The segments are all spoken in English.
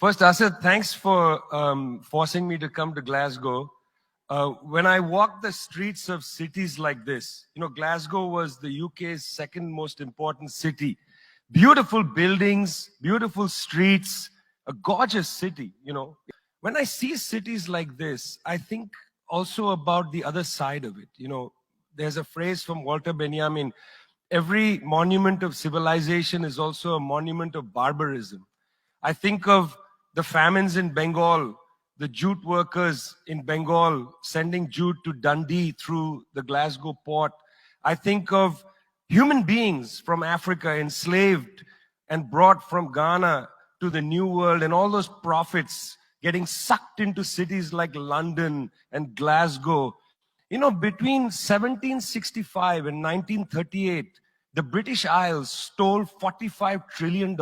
First, Asad, thanks for forcing me to come to Glasgow. When I walk the streets of cities like this, Glasgow was the UK's second most important city. Beautiful buildings, beautiful streets, a gorgeous city, When I see cities like this, I think also about the other side of it. There's a phrase from Walter Benjamin, every monument of civilization is also a monument of barbarism. I think of the famines in Bengal, the jute workers in Bengal sending jute to Dundee through the Glasgow port. I think of human beings from Africa enslaved and brought from Ghana to the New World, and all those profits getting sucked into cities like London and Glasgow. Between 1765 and 1938, the British Isles stole $45 trillion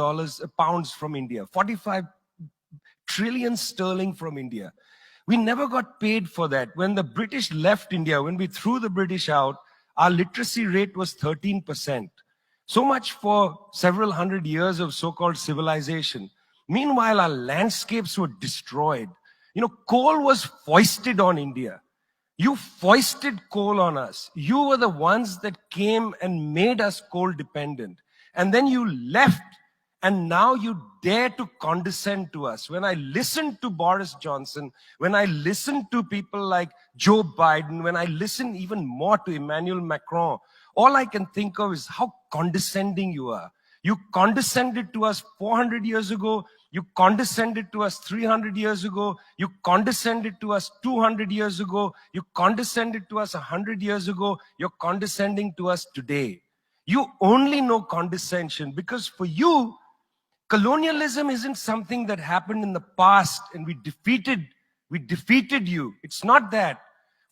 pounds from India, 45 trillion sterling from India. We never got paid for that. When the British left India, when we threw the British out, our literacy rate was 13%. So much for several hundred years of so-called civilization. Meanwhile, our landscapes were destroyed. Coal was foisted on India. You foisted coal on us. You were the ones that came and made us coal dependent. And then you left, and now you dare to condescend to us. When I listen to Boris Johnson, when I listen to people like Joe Biden, when I listen even more to Emmanuel Macron, all I can think of is how condescending you are. You condescended to us 400 years ago. You condescended to us 300 years ago. You condescended to us 200 years ago. You condescended to us 100 years ago. You're condescending to us today. You only know condescension because for you, colonialism isn't something that happened in the past and we defeated you. It's not that.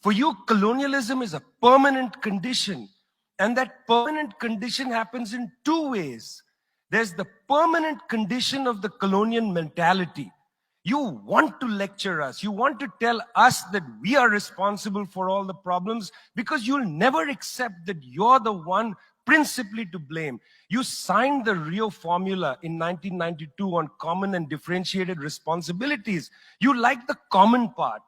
For you, colonialism is a permanent condition. And that permanent condition happens in two ways. There's the permanent condition of the colonial mentality. You want to lecture us. You want to tell us that we are responsible for all the problems because you'll never accept that you're the one principally to blame. You signed the Rio Formula in 1992 on common and differentiated responsibilities. You like the common part.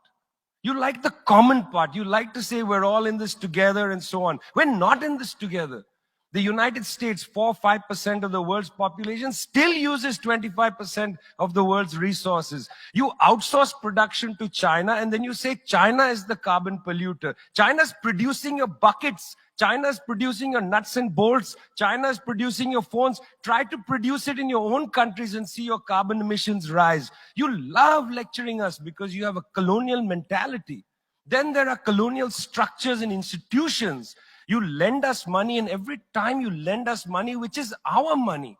You like the common part. You like to say we're all in this together and so on. We're not in this together. The United States, 4-5% of the world's population, still uses 25% of the world's resources. You outsource production to China and then you say China is the carbon polluter. China's producing your buckets. China's producing your nuts and bolts. China's producing your phones. Try to produce it in your own countries and see your carbon emissions rise. You love lecturing us because you have a colonial mentality. Then there are colonial structures and institutions. You lend us money, and every time you lend us money, which is our money,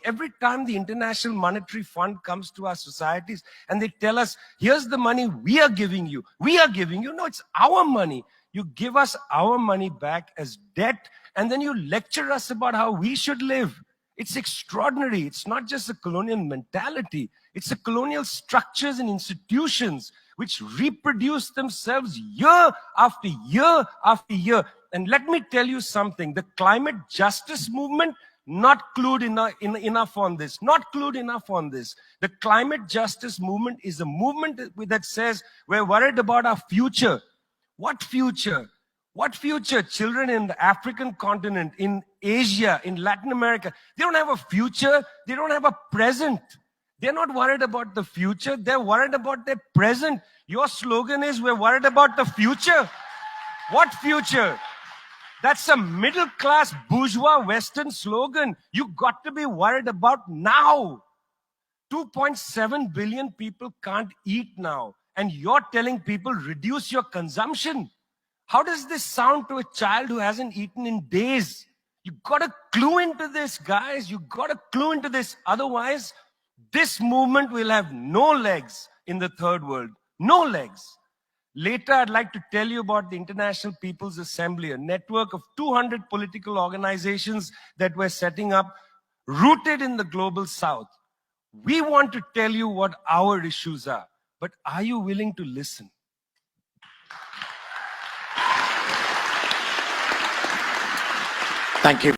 every time the International Monetary Fund comes to our societies and they tell us, here's the money we are giving you. No, it's our money. You give us our money back as debt, and then you lecture us about how we should live. It's extraordinary. It's not just a colonial mentality. It's the colonial structures and institutions which reproduce themselves year after year after year. And let me tell you something, the climate justice movement, not clued enough on this, The climate justice movement is a movement that says we're worried about our future. What future? What future? Children in the African continent, in Asia, in Latin America, they don't have a future, they don't have a present. They're not worried about the future, they're worried about their present. Your slogan is, we're worried about the future. What future? That's a middle-class bourgeois Western slogan. You got to be worried about now. 2.7 billion people can't eat now, and you're telling people reduce your consumption. How does this sound to a child who hasn't eaten in days? You got to clue into this, guys. You got to clue into this. Otherwise, this movement will have no legs in the third world. No legs. Later, I'd like to tell you about the International People's Assembly, a network of 200 political organizations that we're setting up, rooted in the global south. We want to tell you what our issues are, but are you willing to listen? Thank you.